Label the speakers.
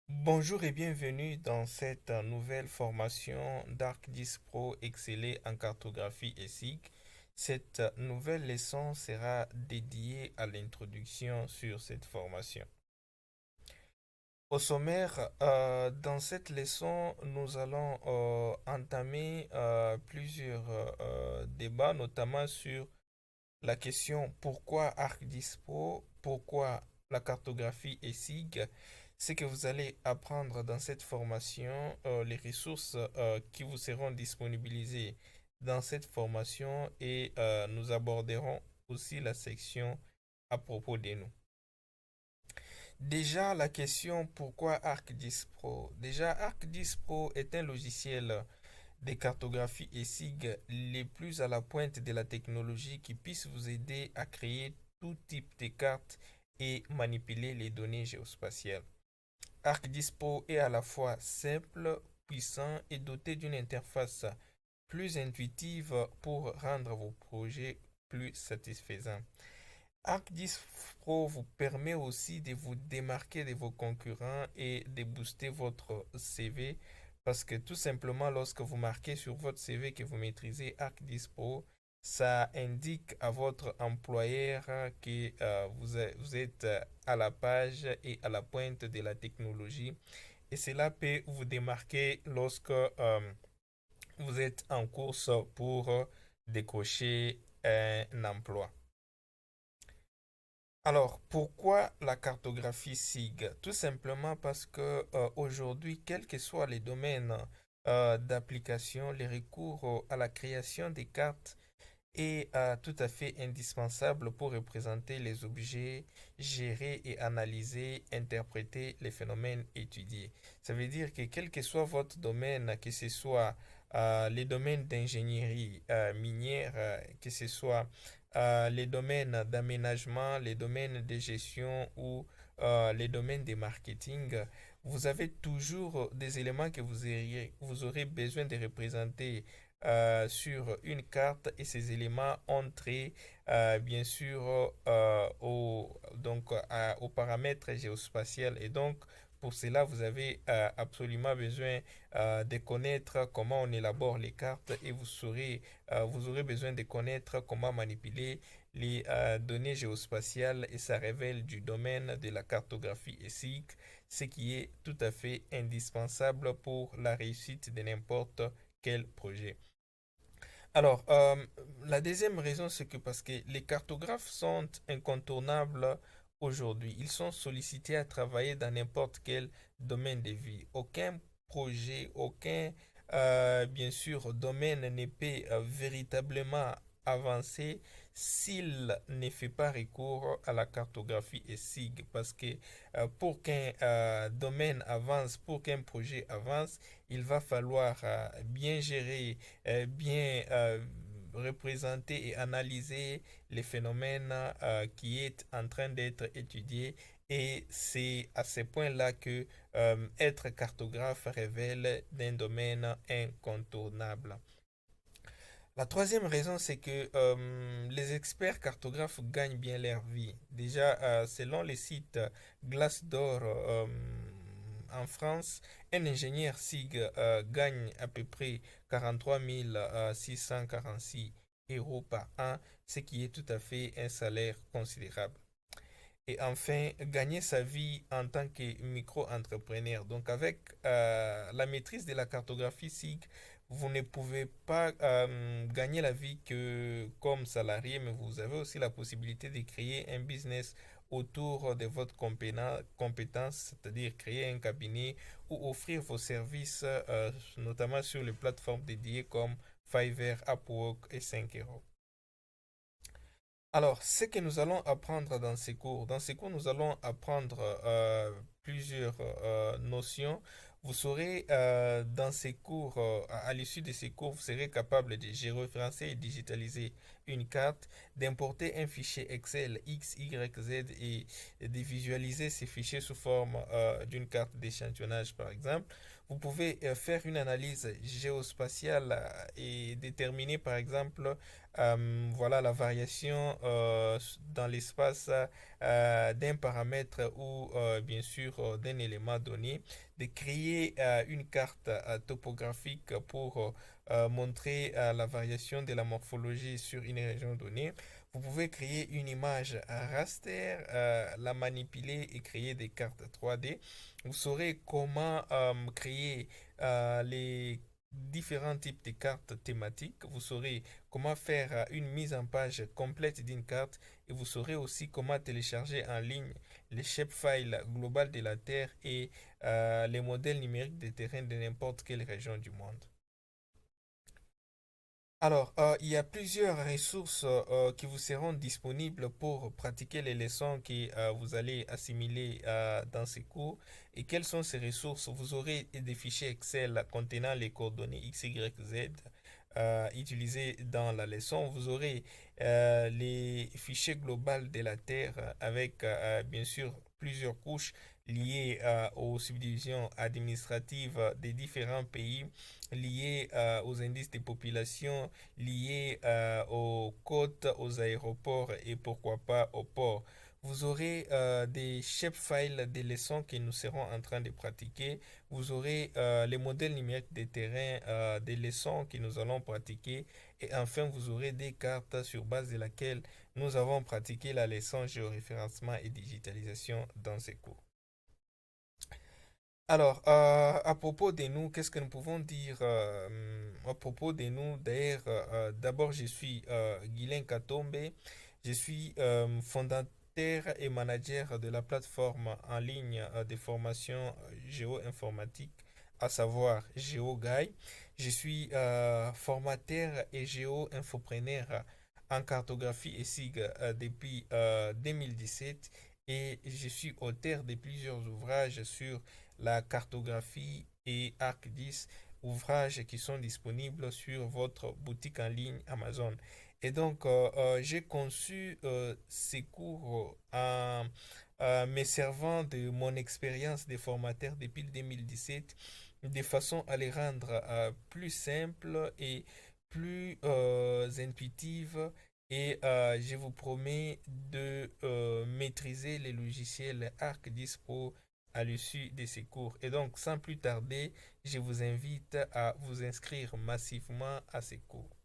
Speaker 1: Bonjour et bienvenue dans cette nouvelle formation d'ArcGIS Pro Exceller en cartographie et SIG. Cette nouvelle leçon sera dédiée à l'introduction sur cette formation. Au sommaire, dans cette leçon, nous allons entamer plusieurs débats, notamment sur la question pourquoi ArcGIS Pro, pourquoi la cartographie et SIG. C'est que vous allez apprendre dans cette formation les ressources qui vous seront disponibilisées dans cette formation et nous aborderons aussi la section à propos de nous. Déjà, la question pourquoi ArcGIS Pro? Déjà, ArcGIS Pro est un logiciel des cartographies et SIG les plus à la pointe de la technologie qui puissent vous aider à créer tout type de cartes et manipuler les données géospatiales. ArcGIS Pro est à la fois simple, puissant et doté d'une interface plus intuitive pour rendre vos projets plus satisfaisants. ArcGIS Pro vous permet aussi de vous démarquer de vos concurrents et de booster votre CV parce que tout simplement lorsque vous marquez sur votre CV que vous maîtrisez ArcGIS Pro, ça indique à votre employeur que vous êtes à la page et à la pointe de la technologie et cela peut vous démarquer lorsque vous êtes en course pour décrocher un emploi. Alors, pourquoi la cartographie SIG? Tout simplement parce que aujourd'hui, quels que soient les domaines d'application, les recours à la création des cartes est tout à fait indispensable pour représenter les objets, gérer et analyser, interpréter les phénomènes étudiés. Ça veut dire que quel que soit votre domaine, que ce soit les domaines d'ingénierie minière, que ce soit les domaines d'aménagement, les domaines de gestion ou les domaines de marketing, vous avez toujours des éléments que vous aurez besoin de représenter sur une carte et ces éléments ont trait bien sûr aux paramètres géospatial et donc pour cela vous avez absolument besoin de connaître comment on élabore les cartes et vous aurez besoin de connaître comment manipuler les données géospatiales et ça révèle du domaine de la cartographie et SIG, ce qui est tout à fait indispensable pour la réussite de n'importe quel projet. Alors, la deuxième raison, c'est que parce que les cartographes sont incontournables aujourd'hui. Ils sont sollicités à travailler dans n'importe quel domaine de vie. Aucun projet, aucun, bien sûr, domaine ne peut véritablement avancer s'il ne fait pas recours à la cartographie et SIG. Parce que pour qu'un domaine avance, pour qu'un projet avance, il va falloir bien gérer bien représenter et analyser les phénomènes qui est en train d'être étudiés et c'est à ce point-là que être cartographe révèle d'un domaine incontournable. La troisième raison, c'est que les experts cartographes gagnent bien leur vie. Déjà, selon les sites Glassdoor en France, un ingénieur SIG gagne à peu près 43 646 euros par an, ce qui est tout à fait un salaire considérable. Et enfin, gagner sa vie en tant que micro-entrepreneur. Donc, avec la maîtrise de la cartographie SIG, vous ne pouvez pas gagner la vie que comme salarié, mais vous avez aussi la possibilité de créer un business autour de votre compétence, c'est-à-dire créer un cabinet ou offrir vos services, notamment sur les plateformes dédiées comme Fiverr, Upwork et 5 euros. Alors, ce que nous allons apprendre dans ces cours, nous allons apprendre plusieurs notions. Vous serez dans ces cours, à l'issue de ces cours, vous serez capable de géoréférencer et digitaliser une carte, d'importer un fichier Excel X, Y, Z et de visualiser ces fichiers sous forme d'une carte d'échantillonnage, par exemple. Vous pouvez faire une analyse géospatiale et déterminer, par exemple, voilà la variation dans l'espace d'un paramètre ou bien sûr d'un élément donné, de créer une carte topographique pour montrer la variation de la morphologie sur une région donnée. Vous pouvez créer une image raster, la manipuler et créer des cartes 3D. Vous saurez comment créer les différents types de cartes thématiques. Vous saurez comment faire une mise en page complète d'une carte et vous saurez aussi comment télécharger en ligne les shapefiles globales de la Terre et les modèles numériques des terrains de n'importe quelle région du monde. Alors, il y a plusieurs ressources qui vous seront disponibles pour pratiquer les leçons que vous allez assimiler dans ces cours. Et quelles sont ces ressources? Vous aurez des fichiers Excel contenant les coordonnées X, Y, Z utilisés dans la leçon. Vous aurez les fichiers globaux de la Terre avec bien sûr plusieurs couches liées aux subdivisions administratives des différents pays, liées aux indices de population, liées aux côtes, aux aéroports et pourquoi pas aux ports. Vous aurez des shapefiles des leçons que nous serons en train de pratiquer. Vous aurez les modèles numériques des terrains des leçons que nous allons pratiquer. Et enfin, vous aurez des cartes sur base de laquelle nous avons pratiqué la leçon géoréférencement et digitalisation dans ces cours. Alors, à propos de nous, qu'est-ce que nous pouvons dire à propos de nous? D'ailleurs, d'abord, je suis Guylain Katombe. Je suis fondateur et manager de la plateforme en ligne de formation géo-informatique, à savoir GeoGuide. Je suis formateur et géo-infopreneur en cartographie et SIG depuis 2017 et je suis auteur de plusieurs ouvrages sur la cartographie et ArcGIS, ouvrages qui sont disponibles sur votre boutique en ligne Amazon. Et donc, j'ai conçu ces cours en me servant de mon expérience de formateur depuis 2017, de façon à les rendre plus simples et plus intuitives. Et je vous promets de maîtriser les logiciels ArcGIS Pro à l'issue de ces cours. Et donc, sans plus tarder, je vous invite à vous inscrire massivement à ces cours.